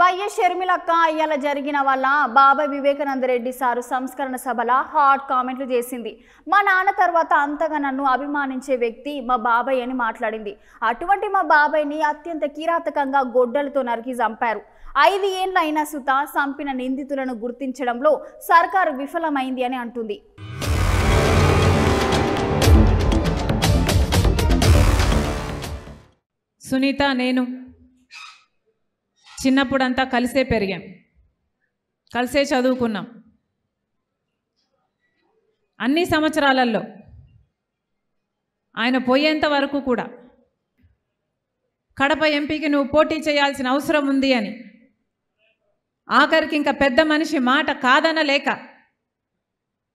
YS షర్మిలక్క అయ్యాల జరిగిన వల్ల బాబాయ్ వివేకానంద రెడ్డి సారు సంస్కరణ సభల హాట్ కామెంట్లు చేసింది. మా నాన్న తర్వాత అంతగా నన్ను అభిమానించే వ్యక్తి మా బాబాయ్ అని మాట్లాడింది. అటువంటి మా బాబాయ్ని అత్యంత కిరాతకంగా గొడ్డలతో నరికి చంపారు. 5 ఏళ్ల అయినా సుత చంపిన నిందితులను గుర్తించడంలో సర్కారు విఫలమైంది అని అంటుంది. సునీత నేను చిన్నప్పుడంతా కలిసే పెరిగాం, కలిసే చదువుకున్నాం. అన్ని సంవత్సరాలలో ఆయన పోయేంత వరకు కూడా కడప ఎంపీకి నువ్వు పోటీ చేయాల్సిన అవసరం ఉంది అని, ఆఖరికి ఇంకా పెద్ద మనిషి మాట కాదనలేక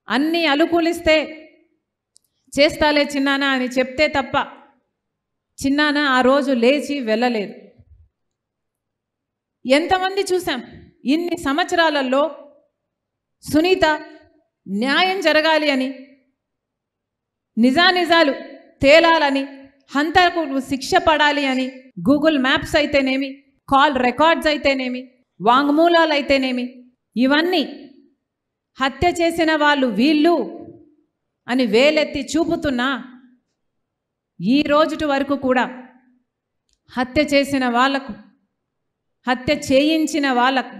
అన్నీ అనుకూలిస్తే చేస్తాలే చిన్నానా అని చెప్తే తప్ప చిన్నాన ఆ రోజు లేచి వెళ్ళలేదు. ఎంతమంది చూసాం ఇన్ని సంవత్సరాలలో సునీత న్యాయం జరగాలి అని, నిజానిజాలు తేలాలని, హంతకులకు శిక్ష పడాలి అని గూగుల్ మ్యాప్స్ అయితేనేమి, కాల్ రికార్డ్స్ అయితేనేమి, వాంగ్మూలాలు అయితేనేమి, ఇవన్నీ హత్య చేసిన వాళ్ళు వీళ్ళు అని వేలెత్తి చూపుతున్నా ఈ రోజుటి వరకు కూడా హత్య చేసిన వాళ్లకు, హత్య చేయించిన వాళ్ళకు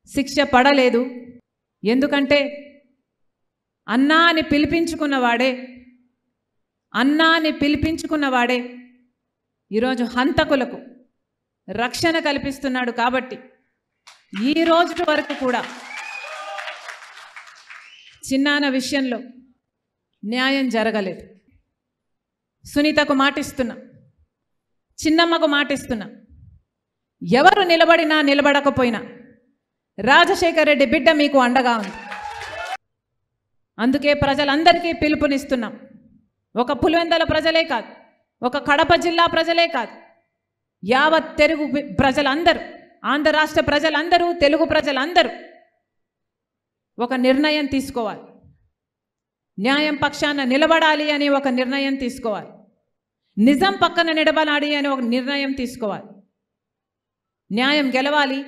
శిక్ష పడలేదు. ఎందుకంటే అన్నా అని పిలిపించుకున్నవాడే ఈరోజు హంతకులకు రక్షణ కల్పిస్తున్నాడు. కాబట్టి ఈ రోజు వరకు కూడా చిన్నాన విషయంలో న్యాయం జరగలేదు. సునీతకు మాటిస్తున్నా, చిన్నమ్మకు మాటిస్తున్నా, ఎవరు నిలబడినా నిలబడకపోయినా రాజశేఖర్ రెడ్డి బిడ్డ మీకు అండగా ఉంది. అందుకే ప్రజలందరికీ పిలుపునిస్తున్నాం. ఒక పులివెందుల ప్రజలే కాదు, ఒక కడప జిల్లా ప్రజలే కాదు, యావత్ తెలుగు ప్రజలందరూ, ఆంధ్ర రాష్ట్ర ప్రజలందరూ, తెలుగు ప్రజలందరూ ఒక నిర్ణయం తీసుకోవాలి. న్యాయం పక్షాన నిలబడాలి అని ఒక నిర్ణయం తీసుకోవాలి. నిజం పక్కన నిలబడాలి అని ఒక నిర్ణయం తీసుకోవాలి. న్యాయం గెలవాలి,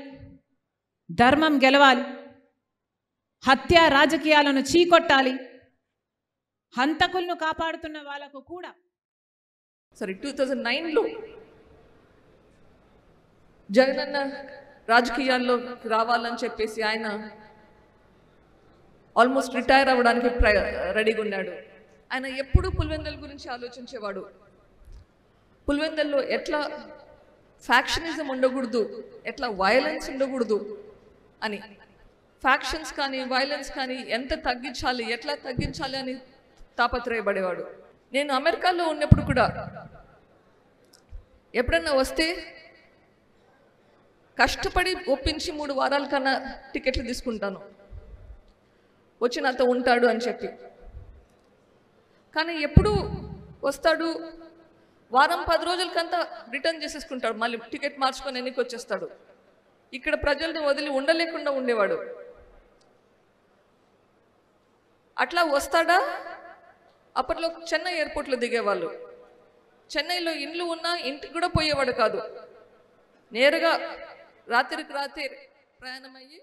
ధర్మం గెలవాలి, హత్య రాజకీయాలను చీకొట్టాలి, హంతకులను కాపాడుతున్న వాళ్ళకు కూడా. 2009లో జగనన్న రాజకీయాల్లో రావాలని చెప్పేసి ఆయన ఆల్మోస్ట్ రిటైర్ అవ్వడానికి రెడీగా ఉన్నాడు. ఆయన ఎప్పుడూ పులివెందుల గురించి ఆలోచించేవాడు. పులివెందుల్లో ఎట్లా ఫ్యాక్షనిజం ఉండకూడదు, ఎట్లా వైలెన్స్ ఉండకూడదు అని, ఫ్యాక్షన్స్ కానీ వైలెన్స్ కానీ ఎంత తగ్గించాలి, ఎట్లా తగ్గించాలి అని తాపత్రయపడేవాడు. నేను అమెరికాలో ఉన్నప్పుడు కూడా ఎప్పుడన్నా వస్తే కష్టపడి ఒప్పించి 3 వారాల కన్నా టికెట్లు తీసుకుంటాను, వచ్చి నాతో ఉంటాడు అని చెప్పి. కానీ ఎప్పుడు వస్తాడు, వారం 10 రోజులకంతా రిటర్న్ చేసేసుకుంటాడు, మళ్ళీ టికెట్ మార్చుకొని ఎన్నికి వచ్చేస్తాడు. ఇక్కడ ప్రజల్ని వదిలి ఉండలేకుండా ఉండేవాడు. అట్లా వస్తాడా? అప్పట్లో చెన్నై ఎయిర్పోర్ట్లో దిగేవాళ్ళు. చెన్నైలో ఇండ్లు ఉన్నా ఇంటికి కూడా పోయేవాడు కాదు. నేరుగా రాత్రికి రాత్రి ప్రయాణం అయ్యి